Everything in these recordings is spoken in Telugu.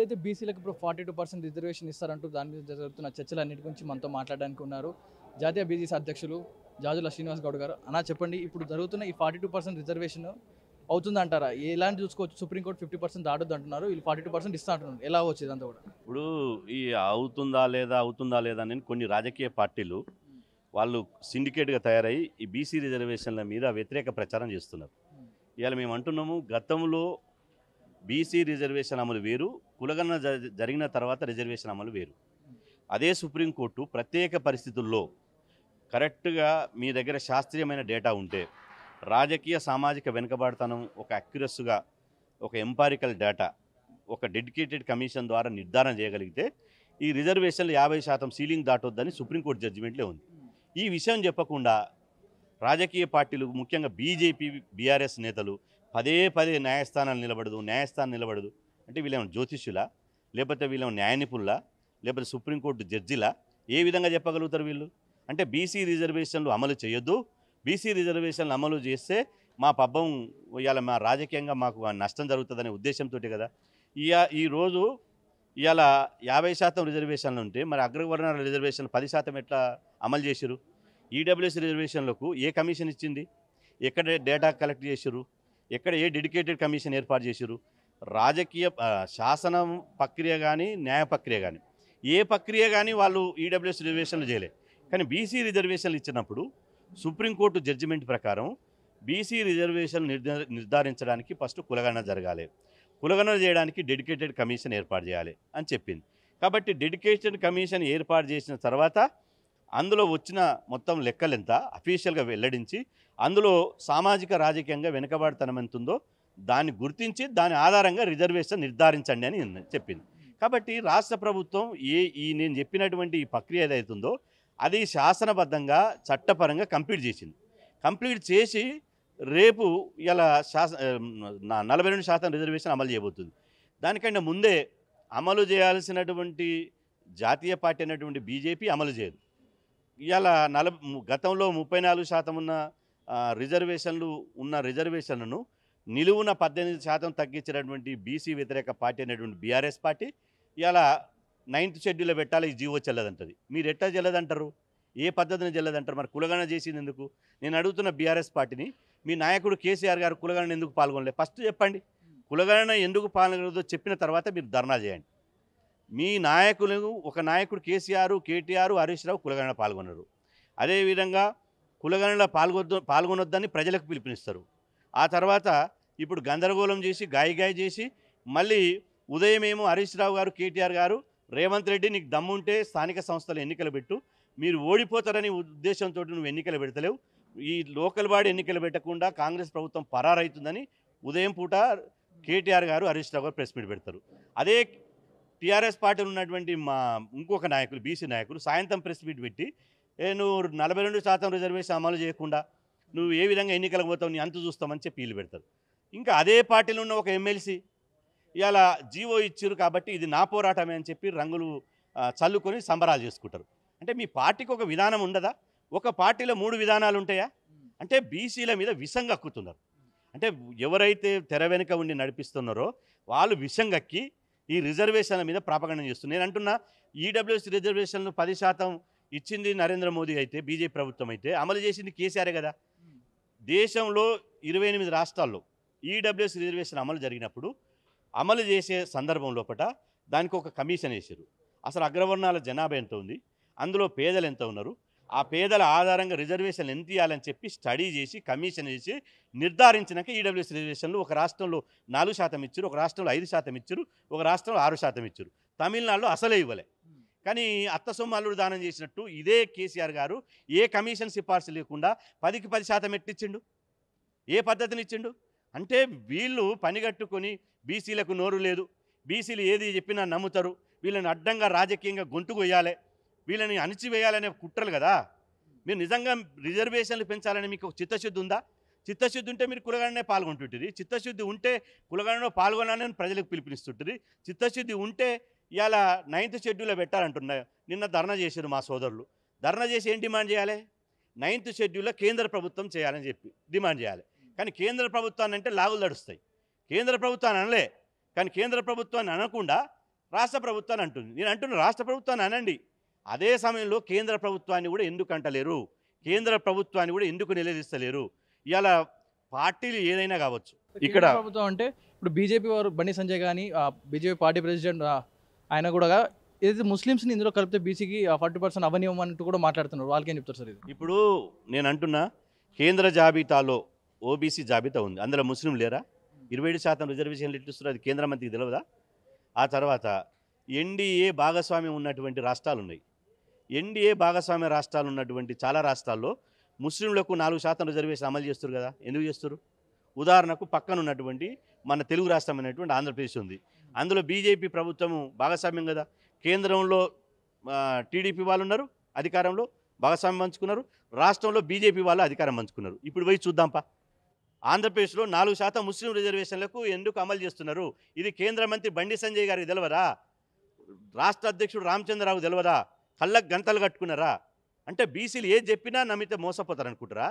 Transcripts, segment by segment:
ఏదైతే బీసీలకు ఇప్పుడు 42% రిజర్వేషన్ ఇస్తారంటూ దాని మీద జరుగుతున్న చర్చలన్నిటి గురించి మనతో మాట్లాడడానికి ఉన్నారు జాతీయ బీసీసీ అధ్యక్షులు జాజుల శ్రీనివాస్ గౌడ్ గారు. అన్నా చెప్పండి, ఇప్పుడు జరుగుతున్న ఈ 42% రిజర్వేషన్ అవుతుందంటారా? ఎలాంటి చూసుకోవచ్చు? సుప్రీంకోర్టు 50% దాటొద్దు అంటున్నారు, వీళ్ళు 42% ఇస్తా అంటున్నారు. ఎలా అవ్వచ్చు ఇదంతా కూడా? ఇప్పుడు ఈ అవుతుందా లేదా అని కొన్ని రాజకీయ పార్టీలు వాళ్ళు సిండికేట్గా తయారై ఈ బీసీ రిజర్వేషన్ల మీద వ్యతిరేక ప్రచారం చేస్తున్నారు. ఇవాళ మేము అంటున్నాము, గతంలో బీసీ రిజర్వేషన్ అమలు వేరు, కులగణన జరిగిన తర్వాత రిజర్వేషన్ అమలు వేరు. అదే సుప్రీంకోర్టు ప్రత్యేక పరిస్థితుల్లో కరెక్ట్గా మీ దగ్గర శాస్త్రీయమైన డేటా ఉంటే, రాజకీయ సామాజిక వెనుకబాటుతనం ఒక అక్యురస్గా ఒక ఎంపారికల్ డేటా ఒక డెడికేటెడ్ కమిషన్ ద్వారా నిర్ధారణ చేయగలిగితే ఈ రిజర్వేషన్లు 50% సీలింగ్ దాటొద్దని సుప్రీంకోర్టు జడ్జిమెంట్లో ఉంది. ఈ విషయం చెప్పకుండా రాజకీయ పార్టీలు, ముఖ్యంగా బీజేపీ బీఆర్ఎస్ నేతలు పదే న్యాయస్థానం నిలబడదు అంటే వీళ్ళేమో జ్యోతిష్యులా, లేకపోతే వీళ్ళేమో న్యాయ నిపుణులా, లేకపోతే సుప్రీంకోర్టు జడ్జిలా? ఏ విధంగా చెప్పగలుగుతారు వీళ్ళు? అంటే బీసీ రిజర్వేషన్లు అమలు చేయొద్దు, బీసీ రిజర్వేషన్లు అమలు చేస్తే మా పబ్బం ఇవాళ మా రాజకీయంగా మాకు నష్టం జరుగుతుందనే ఉద్దేశంతో కదా ఈరోజు ఇవాళ 50% రిజర్వేషన్లు ఉంటే మరి అగ్రవర్ణాల రిజర్వేషన్లు 10% ఎట్లా అమలు చేశారు? ఈడబ్ల్యూఎస్ రిజర్వేషన్లకు ఏ కమిషన్ ఇచ్చింది? ఎక్కడ డేటా కలెక్ట్ చేశారు? ఎక్కడ ఏ డెడికేటెడ్ కమిషన్ ఏర్పాటు చేశారు? రాజకీయ శాసనం ప్రక్రియ కానీ న్యాయ ప్రక్రియ కానీ ఏ ప్రక్రియ కానీ వాళ్ళు ఈడబ్ల్యూఎస్ రిజర్వేషన్లు చేయలే. కానీ బీసీ రిజర్వేషన్లు ఇచ్చినప్పుడు సుప్రీంకోర్టు జడ్జిమెంట్ ప్రకారం బీసీ రిజర్వేషన్లు నిర్ధారించడానికి ఫస్ట్ కులగణన జరగాలి, కులగణన చేయడానికి డెడికేటెడ్ కమిషన్ ఏర్పాటు చేయాలి అని చెప్పింది. కాబట్టి డెడికేటెడ్ కమిషన్ ఏర్పాటు చేసిన తర్వాత అందులో వచ్చిన మొత్తం లెక్కలెంత అఫీషియల్గా వెల్లడించి, అందులో సామాజిక రాజకీయంగా వెనుకబాటుతనం ఎంత ఉందో దాన్ని గుర్తించి దాని ఆధారంగా రిజర్వేషన్ నిర్ధారించండి అని చెప్పింది. కాబట్టి రాష్ట్ర ప్రభుత్వం నేను చెప్పినటువంటి ఈ ప్రక్రియ ఏదైతుందో అది శాసనబద్ధంగా చట్టపరంగా కంప్లీట్ చేసి రేపు ఇలా 42% రిజర్వేషన్ అమలు చేయబోతుంది. దానికంటే ముందే అమలు చేయాల్సినటువంటి జాతీయ పార్టీ అయినటువంటి బీజేపీ అమలు చేయదు. ఇవాళ గతంలో 34% ఉన్న రిజర్వేషన్లను నిలువున 18% తగ్గించినటువంటి బీసీ వ్యతిరేక పార్టీ అయినటువంటి బీఆర్ఎస్ పార్టీ ఇవాళ 9th షెడ్యూల్లో పెట్టాలి, ఈ జీవో చెల్లదంటది. మీరు ఎట్లా చెల్లదంటారు? ఏ పద్ధతిని చెల్లదంటారు? మరి కులగణన చేసింది ఎందుకు? నేను అడుగుతున్న బీఆర్ఎస్ పార్టీని, మీ నాయకుడు కేసీఆర్ గారు కులగణన ఎందుకు పాల్గొనలేదు? ఫస్ట్ చెప్పండి. కులగణన ఎందుకు పాల్గొనలేదో చెప్పిన తర్వాత మీరు ధర్నా చేయండి. మీ ఒక నాయకుడు కేసీఆర్, కేటీఆర్, హరీష్ రావు కులగణన పాల్గొన్నారు. అదేవిధంగా కులగణన పాల్గొనొద్దని ప్రజలకు పిలుపునిస్తారు. ఆ తర్వాత ఇప్పుడు గందరగోళం చేసి గాయ చేసి మళ్ళీ ఉదయమేమో హరీష్ రావు గారు, కేటీఆర్ గారు, రేవంత్ రెడ్డి నీకు దమ్ముంటే స్థానిక సంస్థలు ఎన్నికలు పెట్టు, మీరు ఓడిపోతారని ఉద్దేశంతో నువ్వు ఎన్నికలు పెడతలేవు, ఈ లోకల్ బాడీ ఎన్నికలు పెట్టకుండా కాంగ్రెస్ ప్రభుత్వం పరారైతుందని ఉదయం పూట కేటీఆర్ గారు, హరీష్ రావు గారు ప్రెస్ మీట్ పెడతారు. అదే టీఆర్ఎస్ పార్టీలో ఉన్నటువంటి మా ఇంకొక నాయకులు, బీసీ నాయకులు సాయంత్రం ప్రెస్ మీట్ పెట్టి నువ్వు 42% రిజర్వేషన్ అమలు చేయకుండా నువ్వు ఏ విధంగా ఎన్నికలకు పోతావు, నీ అంతు చూస్తామని చెప్పి వీళ్ళు పెడతారు. ఇంకా అదే పార్టీలో ఉన్న ఒక ఎమ్మెల్సీ ఇవాళ జీవో ఇచ్చారు కాబట్టి ఇది నా పోరాటమే అని చెప్పి రంగులు చల్లుకొని సంబరాలు చేసుకుంటారు. అంటే మీ పార్టీకి ఒక విధానం ఉండదా? ఒక పార్టీలో 3 విధానాలు ఉంటాయా? అంటే బీసీల మీద విషం కక్కుతున్నారు. అంటే ఎవరైతే తెర వెనుక ఉండి నడిపిస్తున్నారో వాళ్ళు విషం కక్కి ఈ రిజర్వేషన్ల మీద ప్రాపగండ చేస్తున్నారు. నేను అంటున్నా, ఈడబ్ల్యూఎస్ రిజర్వేషన్లు 10% ఇచ్చింది నరేంద్ర మోదీ అయితే, బీజేపీ ప్రభుత్వం అయితే, అమలు చేసింది కేసీఆరే కదా. దేశంలో 28 రాష్ట్రాల్లో ఈడబ్ల్యూఎస్ రిజర్వేషన్ అమలు జరిగినప్పుడు అమలు చేసే సందర్భం లోపల దానికి ఒక కమిషన్ వేసారు. అసలు అగ్రవర్ణాల జనాభా ఎంత ఉంది, అందులో పేదలు ఎంత ఉన్నారు, ఆ పేదల ఆధారంగా రిజర్వేషన్లు ఎంత ఇవ్వాలని చెప్పి స్టడీ చేసి కమిషన్ చేసి నిర్ధారించినాక ఈడబ్ల్యూఎస్ రిజర్వేషన్లు ఒక రాష్ట్రంలో 4% ఇచ్చారు, ఒక రాష్ట్రంలో 5% ఇచ్చారు, ఒక రాష్ట్రంలో 6% ఇచ్చారు. తమిళనాడులో అసలే ఇవ్వలే. కానీ అత్త సొమ్ము అల్లుడు దానం చేసినట్టు ఇదే కేసీఆర్ గారు ఏ కమిషన్ సిఫార్సు లేకుండా 10కి 10% ఎట్టిచ్చిండు? ఏ పద్ధతిని ఇచ్చిండు? అంటే వీళ్ళు పనిగట్టుకొని బీసీలకు నోరు లేదు, బీసీలు ఏది చెప్పినా నమ్ముతారు, వీళ్ళని అడ్డంగా రాజకీయంగా గొంతు కొయ్యాలి, వీళ్ళని అణిచివేయాలనే కుట్రలు కదా. మీరు నిజంగా రిజర్వేషన్లు పెంచాలని మీకు చిత్తశుద్ధి ఉందా? చిత్తశుద్ధి ఉంటే మీరు కులగణనే పాల్గొంటుంటుంది. చిత్తశుద్ధి ఉంటే కులగణలో పాల్గొనాలని ప్రజలకు పిలుపునిస్తుంటుంది. చిత్తశుద్ధి ఉంటే ఇవాళ 9th షెడ్యూల్లో పెట్టాలంటున్నా. నిన్న ధర్నా చేశారు మా సోదరులు. ధర్నా చేసి ఏం డిమాండ్ చేయాలి? 9th షెడ్యూల్లో కేంద్ర ప్రభుత్వం చేయాలని చెప్పి డిమాండ్ చేయాలి. కానీ కేంద్ర ప్రభుత్వాన్ని అంటే లాగులు నడుస్తాయి. కేంద్ర ప్రభుత్వాన్ని అనలే, కానీ కేంద్ర ప్రభుత్వాన్ని అనకుండా రాష్ట్ర ప్రభుత్వాన్ని అంటుంది. నేను అంటున్న రాష్ట్ర ప్రభుత్వాన్ని అనండి. అదే సమయంలో కేంద్ర ప్రభుత్వాన్ని కూడా ఎందుకు అంటలేరు? కేంద్ర ప్రభుత్వాన్ని కూడా ఎందుకు నిలదీస్తలేరు? ఇవాళ పార్టీలు ఏదైనా కావచ్చు. ఇక్కడ కేంద్ర ప్రభుత్వం అంటే ఇప్పుడు బీజేపీ వారు బండి సంజయ్ కానీ బీజేపీ పార్టీ ప్రెసిడెంట్ ఆయన కూడా ఏదైతే ముస్లిమ్స్ని ఇందులో కలిపితే బీసీకి 40% అవనివ్వమంటూ కూడా మాట్లాడుతున్నారు. వాళ్ళకేం చెప్తారు సార్ ఇది? ఇప్పుడు నేను అంటున్నా, కేంద్ర జాబితాలో ఓబీసీ జాబితా ఉంది. అందులో ముస్లిం లేరా? 27% రిజర్వేషన్లు ఎట్లిస్తున్నారు? అది కేంద్ర మంత్రికి తెలియదా? ఆ తర్వాత ఎన్డీఏ భాగస్వామ్యం ఉన్నటువంటి రాష్ట్రాలు ఉన్నాయి. ఎన్డీఏ భాగస్వామ్య రాష్ట్రాలు ఉన్నటువంటి చాలా రాష్ట్రాల్లో ముస్లింలకు 4% రిజర్వేషన్ అమలు చేస్తారు కదా. ఎందుకు చేస్తారు? ఉదాహరణకు పక్కన ఉన్నటువంటి మన తెలుగు రాష్ట్రం అనేటువంటి ఆంధ్రప్రదేశ్ ఉంది. అందులో బీజేపీ ప్రభుత్వము భాగస్వామ్యం కదా. కేంద్రంలో టీడీపీ వాళ్ళు ఉన్నారు అధికారంలో, భాగస్వామ్యం పంచుకున్నారు. రాష్ట్రంలో బీజేపీ వాళ్ళు అధికారం పంచుకున్నారు. ఇప్పుడు పోయి చూద్దాంపా, ఆంధ్రప్రదేశ్లో 4% ముస్లిం రిజర్వేషన్లకు ఎందుకు అమలు చేస్తున్నారు? ఇది కేంద్ర మంత్రి బండి సంజయ్ గారికి తెలియదా? రాష్ట్ర అధ్యక్షుడు రామచంద్రరావు తెలియదా? కళ్ళకు గంతలు కట్టుకున్నారా? అంటే బీసీలు ఏది చెప్పినా నమ్మితే మోసపోతారు అనుకుంటారా?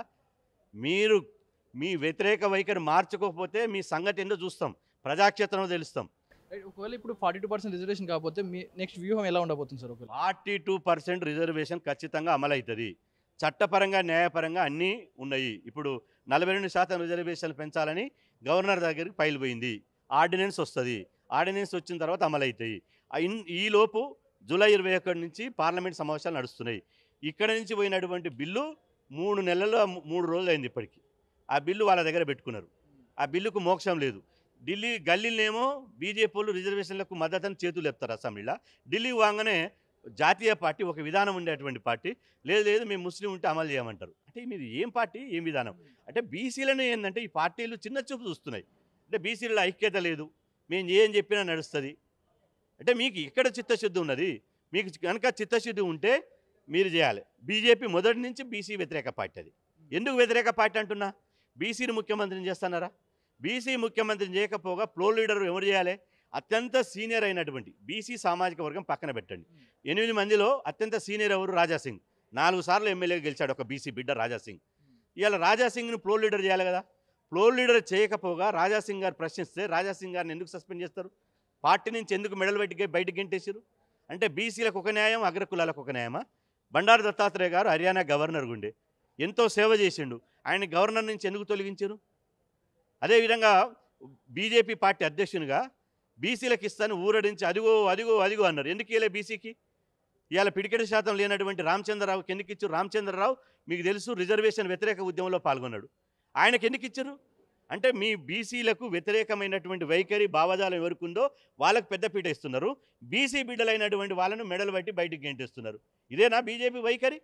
మీరు మీ వ్యతిరేక వైఖరి మార్చుకోకపోతే మీ సంగతి ఏందో చూస్తాం, ప్రజాక్షేత్రంలో తెలుస్తాం. ఒకవేళ ఇప్పుడు 42% రిజర్వేషన్ కాకపోతే మీ నెక్స్ట్ వ్యూహం ఎలా ఉండబోతుంది సార్? ఒకవేళ 42% రిజర్వేషన్ ఖచ్చితంగా అమలవుతుంది. చట్టపరంగా న్యాయపరంగా అన్నీ ఉన్నాయి. ఇప్పుడు 42% రిజర్వేషన్లు పెంచాలని గవర్నర్ దగ్గరికి ఫైల్ పోయింది. ఆర్డినెన్స్ వస్తుంది. ఆర్డినెన్స్ వచ్చిన తర్వాత అమలవుతాయి. ఈలోపు జూలై 21 నుంచి పార్లమెంట్ సమావేశాలు నడుస్తున్నాయి. ఇక్కడ నుంచి పోయినటువంటి బిల్లు 3 నెలల్లో 3 రోజులు అయింది ఇప్పటికీ. ఆ బిల్లు వాళ్ళ దగ్గర పెట్టుకున్నారు. ఆ బిల్లుకు మోక్షం లేదు. ఢిల్లీ గల్లీలేమో బీజేపీ వాళ్ళు రిజర్వేషన్లకు మద్దతని చేతులు చెప్తారు అసెంబ్లీలో. ఢిల్లీ వాగానే జాతీయ పార్టీ, ఒక విధానం ఉండేటువంటి పార్టీ, లేదు లేదు మేము ముస్లిం ఉంటే అమలు చేయమంటారు. అంటే మీరు ఏం పార్టీ, ఏం విధానం? అంటే బీసీలను ఏంటంటే ఈ పార్టీలు చిన్న చూపు చూస్తున్నాయి. అంటే బీసీలలో ఐక్యత లేదు, మేము ఏం చెప్పినా నడుస్తుంది. అంటే మీకు ఇక్కడ చిత్తశుద్ధి ఉన్నది. మీకు కనుక చిత్తశుద్ధి ఉంటే మీరు చేయాలి. బీజేపీ మొదటి నుంచి బీసీ వ్యతిరేక పార్టీ. అది ఎందుకు వ్యతిరేక పార్టీ అంటున్నా? బీసీని ముఖ్యమంత్రిని చేస్తున్నారా? బీసీ ముఖ్యమంత్రిని చేయకపోగా ఫ్లోర్ లీడర్ ఎవరు చేయాలి? అత్యంత సీనియర్ అయినటువంటి బీసీ సామాజిక వర్గం పక్కన పెట్టండి. 8 మందిలో అత్యంత సీనియర్ ఎవరు? రాజాసింగ్. 4 సార్లు ఎమ్మెల్యేగా గెలిచాడు ఒక బీసీ బిడ్డ రాజాసింగ్. ఇవాళ రాజాసింగ్ని ఫ్లోర్ లీడర్ చేయాలి కదా. ఫ్లోర్ లీడర్ చేయకపోగా రాజాసింగ్ గారు ప్రశ్నిస్తే రాజాసింగ్ గారిని ఎందుకు సస్పెండ్ చేస్తారు? పార్టీ నుంచి ఎందుకు మెడల్ బయటికి గెంటేసారు? అంటే బీసీలకు ఒక న్యాయం, అగ్రకులాలకు ఒక న్యాయమా? బండారు దత్తాత్రేయ గారు హర్యానా గవర్నర్ గుండే ఎంతో సేవ చేసిండు. ఆయన గవర్నర్ నుంచి ఎందుకు తొలగించారు? అదేవిధంగా బీజేపీ పార్టీ అధ్యక్షునిగా బీసీలకు ఇస్తాను ఊరడించి అదిగో అదిగో అదిగో అన్నారు. ఎందుకు ఇవ్వలే బీసీకి? ఇవాళ పిడికెడు శాతం లేనటువంటి రామచంద్రరావుకి ఎందుకు ఇచ్చారు? రామచంద్రరావు మీకు తెలుసు రిజర్వేషన్ వ్యతిరేక ఉద్యమంలో పాల్గొన్నాడు. ఆయనకి ఎందుకు ఇచ్చారు? అంటే మీ బీసీలకు వ్యతిరేకమైనటువంటి వైఖరి భావజాలం ఎవరికుందో వాళ్ళకు పెద్దపీట ఇస్తున్నారు. బీసీ బిడ్డలైనటువంటి వాళ్ళను మెడలు బట్టి బయటికి గెంటేస్తున్నారు. ఇదేనా బీజేపీ వైఖరి?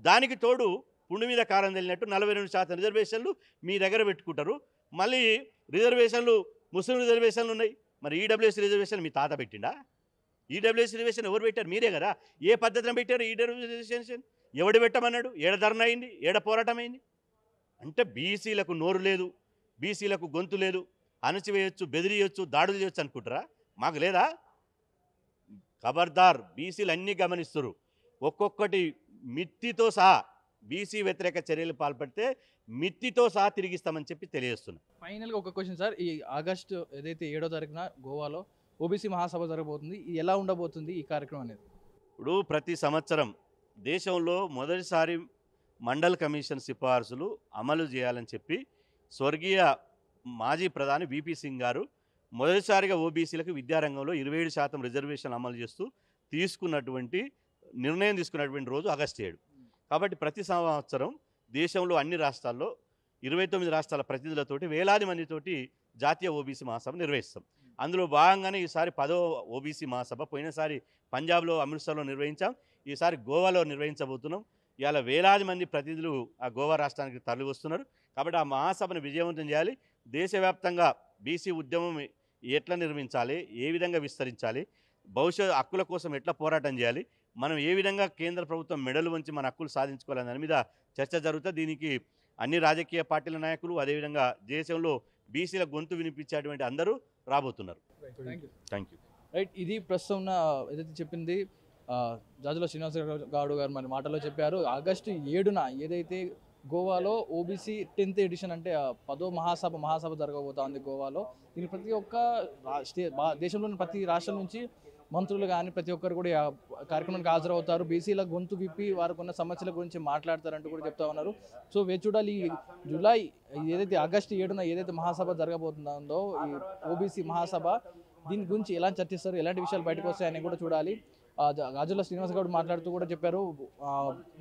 దానికి తోడు పుండు మీద కారం తెలినట్టు 42% రిజర్వేషన్లు మీ దగ్గర పెట్టుకుంటారు. మళ్ళీ రిజర్వేషన్లు, ముస్లిం రిజర్వేషన్లు ఉన్నాయి. మరి ఈడబ్ల్యూఎస్ రిజర్వేషన్ మీ తాత పెట్టిండా? ఈడబ్ల్యూఎస్ రిజర్వేషన్ ఎవరు పెట్టారు? మీరే కదా. ఏ పద్ధతిని పెట్టారు ఈడబ్ల్యూఎస్ రిజర్వేషన్? ఎవడు పెట్టమన్నాడు? ఏడ ధర్నా అయింది? ఏడ పోరాటం అయింది? అంటే బీసీలకు నోరు లేదు, బీసీలకు గొంతు లేదు, అణచివేయచ్చు, బెదిరియొచ్చు, దాడులు చేయొచ్చు అనుకుంటారా? మాకు లేదా? ఖబర్దార్, బీసీలు అన్నీ గమనిస్తారు. ఒక్కొక్కటి మిత్తితో సహా బీసీ వ్యతిరేక చర్యలు పాల్పడితే మిత్తితో సహా తిరిగిస్తామని చెప్పి తెలియజేస్తున్నాం. ఫైనల్గా ఒక క్వశ్చన్ సార్, ఈ ఆగస్టు ఏదైతే 7వ తారీఖున గోవాలో ఓబీసీ మహాసభ జరగబోతుంది, ఇది ఎలా ఉండబోతుంది ఈ కార్యక్రమం అనేది? ఇప్పుడు ప్రతి సంవత్సరం దేశంలో మొదటిసారి మండల్ కమిషన్ సిఫార్సులు అమలు చేయాలని చెప్పి స్వర్గీయ మాజీ ప్రధాని విపి సింగ్ గారు మొదటిసారిగా ఓబీసీలకు విద్యారంగంలో 27% రిజర్వేషన్ అమలు చేస్తూ నిర్ణయం తీసుకున్నటువంటి రోజు ఆగస్టు 7. కాబట్టి ప్రతి సంవత్సరం దేశంలో అన్ని రాష్ట్రాల్లో 29 రాష్ట్రాల ప్రతినిధులతోటి వేలాది మందితోటి జాతీయ ఓబీసీ మహాసభ నిర్వహిస్తాం. అందులో భాగంగానే ఈసారి 10వ ఓబీసీ మహాసభ పోయినసారి పంజాబ్లో అమృత్సర్లో నిర్వహించాం. ఈసారి గోవాలో నిర్వహించబోతున్నాం. ఇవాళ వేలాది మంది ప్రతినిధులు ఆ గోవా రాష్ట్రానికి తరలి వస్తున్నారు. కాబట్టి ఆ మహాసభను విజయవంతం చేయాలి. దేశవ్యాప్తంగా బీసీ ఉద్యమం ఎట్లా నిర్మించాలి, ఏ విధంగా విస్తరించాలి, భవిష్యత్ హక్కుల కోసం ఎట్లా పోరాటం చేయాలి, మనం ఏ విధంగా కేంద్ర ప్రభుత్వం మెడలు వంచి మన హక్కులు సాధించుకోవాలని దాని మీద చర్చ జరుగుతుంది. దీనికి అన్ని రాజకీయ పార్టీల నాయకులు, అదేవిధంగా దేశంలో బీసీల గొంతు వినిపించేటువంటి అందరూ రాబోతున్నారు. Thank you. రైట్, ఇది ప్రస్తుతం ఏదైతే చెప్పింది జాజుల శ్రీనివాస్ గౌడ్ గారు మన మాటలో చెప్పారు. ఆగస్టు 7న ఏదైతే గోవాలో ఓబీసీ 10th ఎడిషన్ అంటే 10వ మహాసభ జరగబోతా ఉంది గోవాలో. దీనికి ప్రతి ఒక్క దేశంలోని ప్రతి రాష్ట్రం నుంచి మంత్రులు కానీ ప్రతి ఒక్కరు కూడా కార్యక్రమానికి హాజరవుతారు. బీసీల గొంతు విప్పి వారికి ఉన్న సమస్యల గురించి మాట్లాడతారంటూ కూడా చెప్తా ఉన్నారు. సో వేచి చూడాలి. జూలై ఏదైతే ఆగస్టు 7న ఏదైతే మహాసభ జరగబోతుందో ఈ ఓబీసీ మహాసభ, దీని గురించి ఎలా చర్చిస్తారు, ఎలాంటి విషయాలు బయటకు వస్తాయని కూడా చూడాలి. గాజుల శ్రీనివాస్ గౌడ్ మాట్లాడుతూ కూడా చెప్పారు,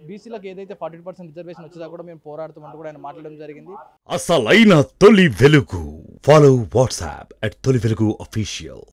బీసీలకు ఏదైతే 40% రిజర్వేషన్ వచ్చేదా కూడా మేము పోరాడుతామంటూ కూడా ఆయన మాట్లాడడం జరిగింది. అసలైన తొలి వెలుగు. ఫాలో వాట్సాప్ @తొలి వెలుగు official.